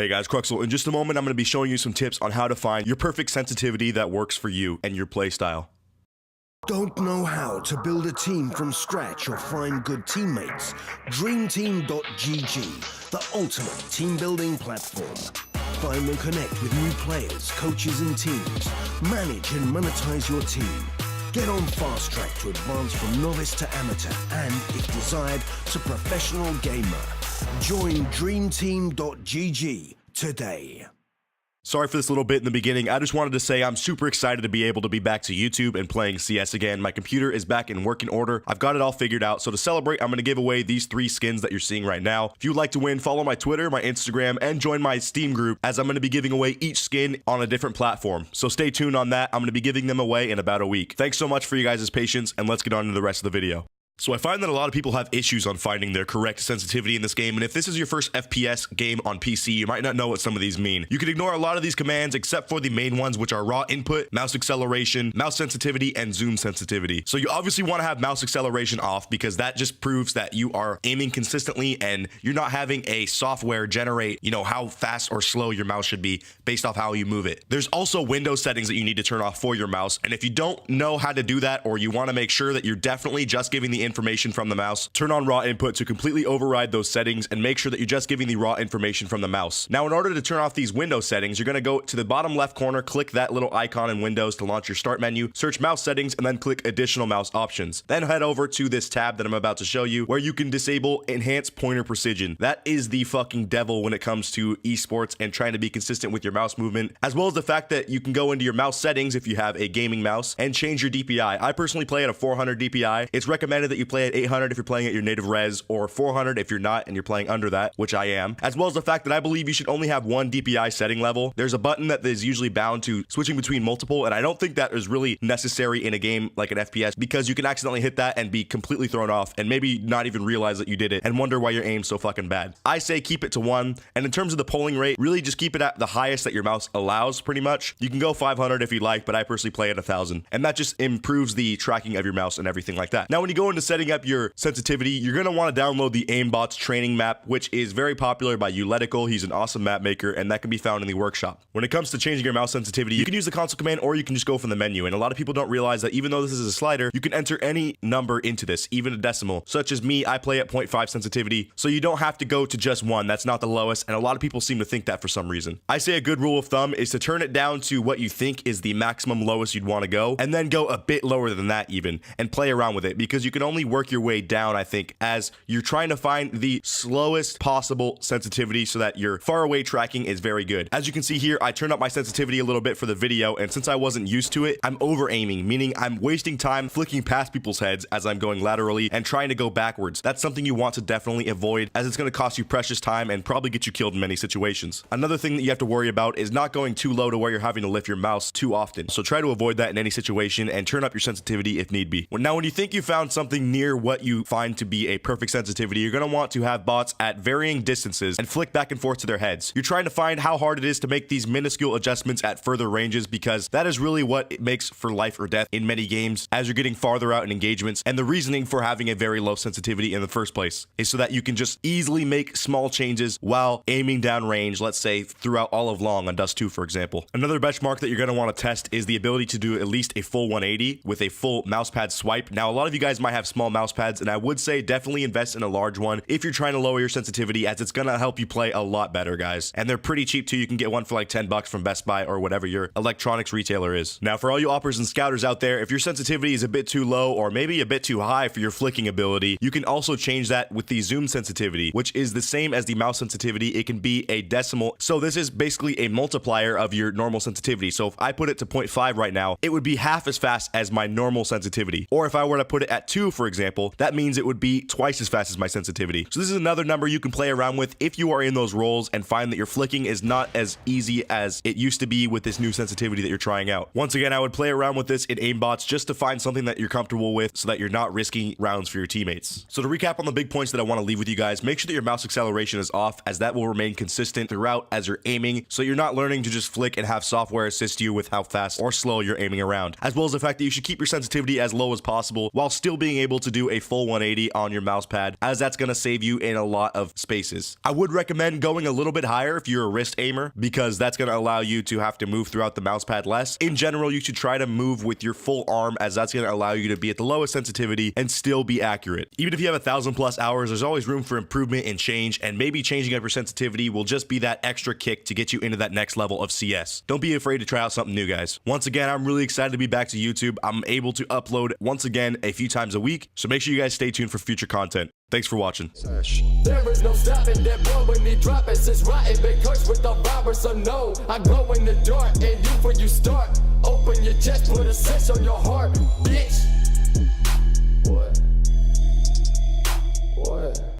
Hey guys, Cruxal. In just a moment, I'm going to be showing you some tips on how to find your perfect sensitivity that works for you and your playstyle. Don't know how to build a team from scratch or find good teammates? DreamTeam.gg, the ultimate team building platform. Find and connect with new players, coaches and teams. Manage and monetize your team. Get on fast track to advance from novice to amateur and, if desired, to professional gamer. Join DreamTeam.gg today. Sorry for this little bit in the beginning. I just wanted to say I'm super excited to be able to be back to YouTube and playing CS again. My computer is back in working order. I've got it all figured out. So to celebrate, I'm going to give away these 3 skins that you're seeing right now. If you'd like to win, follow my Twitter, my Instagram, and join my Steam group, as I'm going to be giving away each skin on a different platform. So stay tuned on that. I'm going to be giving them away in about a week. Thanks so much for you guys' patience, and let's get on to the rest of the video. So I find that a lot of people have issues on finding their correct sensitivity in this game, and if this is your first FPS game on PC, you might not know what some of these mean. You can ignore a lot of these commands except for the main ones, which are raw input, mouse acceleration, mouse sensitivity, and zoom sensitivity. So you obviously want to have mouse acceleration off because that just proves that you are aiming consistently and you're not having a software generate, how fast or slow your mouse should be based off how you move it. There's also window settings that you need to turn off for your mouse, and if you don't know how to do that, or you want to make sure that you're definitely just giving the information from the mouse, turn on raw input to completely override those settings and make sure that you're just giving the raw information from the mouse. Now, in order to turn off these window settings, you're going to go to the bottom left corner, click that little icon in Windows to launch your start menu, search mouse settings, and then click additional mouse options. Then head over to this tab that I'm about to show you where you can disable enhanced pointer precision. That is the fucking devil when it comes to esports and trying to be consistent with your mouse movement, as well as the fact that you can go into your mouse settings if you have a gaming mouse and change your DPI. I personally play at a 400 DPI. It's recommended that you play at 800 if you're playing at your native res, or 400 if you're not and you're playing under that, which I am, as well as the fact that I believe you should only have one DPI setting level. There's a button that is usually bound to switching between multiple, and I don't think that is really necessary in a game like an FPS because you can accidentally hit that and be completely thrown off and maybe not even realize that you did it and wonder why your aim's so fucking bad. I say keep it to 1, and in terms of the polling rate, really just keep it at the highest that your mouse allows pretty much. You can go 500 if you like, but I personally play at 1000, and that just improves the tracking of your mouse and everything like that. Now, when you go into setting up your sensitivity, you're going to want to download the Aimbots training map, which is very popular by Uletical. He's an awesome map maker, and that can be found in the workshop. When it comes to changing your mouse sensitivity, you can use the console command or you can just go from the menu, and a lot of people don't realize that even though this is a slider, you can enter any number into this, even a decimal. Such as me, I play at 0.5 sensitivity, so you don't have to go to just 1. That's not the lowest, and a lot of people seem to think that for some reason. I say a good rule of thumb is to turn it down to what you think is the maximum lowest you'd want to go, and then go a bit lower than that even, and play around with it, because you can only work your way down, I think, as you're trying to find the slowest possible sensitivity so that your far away tracking is very good. As you can see here, I turned up my sensitivity a little bit for the video, and since I wasn't used to it, I'm over aiming, meaning I'm wasting time flicking past people's heads as I'm going laterally and trying to go backwards. That's something you want to definitely avoid, as it's going to cost you precious time and probably get you killed in many situations. Another thing that you have to worry about is not going too low to where you're having to lift your mouse too often. So try to avoid that in any situation and turn up your sensitivity if need be. Now, when you think you found something near what you find to be a perfect sensitivity, you're going to want to have bots at varying distances and flick back and forth to their heads. You're trying to find how hard it is to make these minuscule adjustments at further ranges, because that is really what it makes for life or death in many games as you're getting farther out in engagements. And the reasoning for having a very low sensitivity in the first place is so that you can just easily make small changes while aiming down range, let's say throughout all of long on Dust 2, for example. Another benchmark that you're going to want to test is the ability to do at least a full 180 with a full mousepad swipe. Now, a lot of you guys might have small mouse pads, and I would say definitely invest in a large one if you're trying to lower your sensitivity, as it's gonna help you play a lot better, guys. And they're pretty cheap too. You can get one for like 10 bucks from Best Buy or whatever your electronics retailer is. Now, for all you oppers and scouters out there, if your sensitivity is a bit too low or maybe a bit too high for your flicking ability, you can also change that with the zoom sensitivity, which is the same as the mouse sensitivity. It can be a decimal. So this is basically a multiplier of your normal sensitivity. So if I put it to 0.5 right now, it would be half as fast as my normal sensitivity. Or if I were to put it at 2, for example, that means it would be twice as fast as my sensitivity. So this is another number you can play around with if you are in those roles and find that your flicking is not as easy as it used to be with this new sensitivity that you're trying out. Once again, I would play around with this in Aimbots just to find something that you're comfortable with so that you're not risking rounds for your teammates. So to recap on the big points that I want to leave with you guys, make sure that your mouse acceleration is off, as that will remain consistent throughout as you're aiming, so you're not learning to just flick and have software assist you with how fast or slow you're aiming around, as well as the fact that you should keep your sensitivity as low as possible while still being able able to do a full 180 on your mouse pad, as that's going to save you in a lot of spaces. I would recommend going a little bit higher if you're a wrist aimer, because that's going to allow you to have to move throughout the mouse pad less. In general, you should try to move with your full arm, as that's going to allow you to be at the lowest sensitivity and still be accurate. Even if you have 1,000+ hours, there's always room for improvement and change, and maybe changing up your sensitivity will just be that extra kick to get you into that next level of CS. Don't be afraid to try out something new, guys. Once again, I'm really excited to be back to YouTube. I'm able to upload once again a few times a week, so make sure you guys stay tuned for future content. Thanks for watching. There is no stopping that boy when he drop it. Since rotten been cursed with the virus, so no, I glow in the dark, and you before you start, open your chest, put a sense on your heart, bitch. What?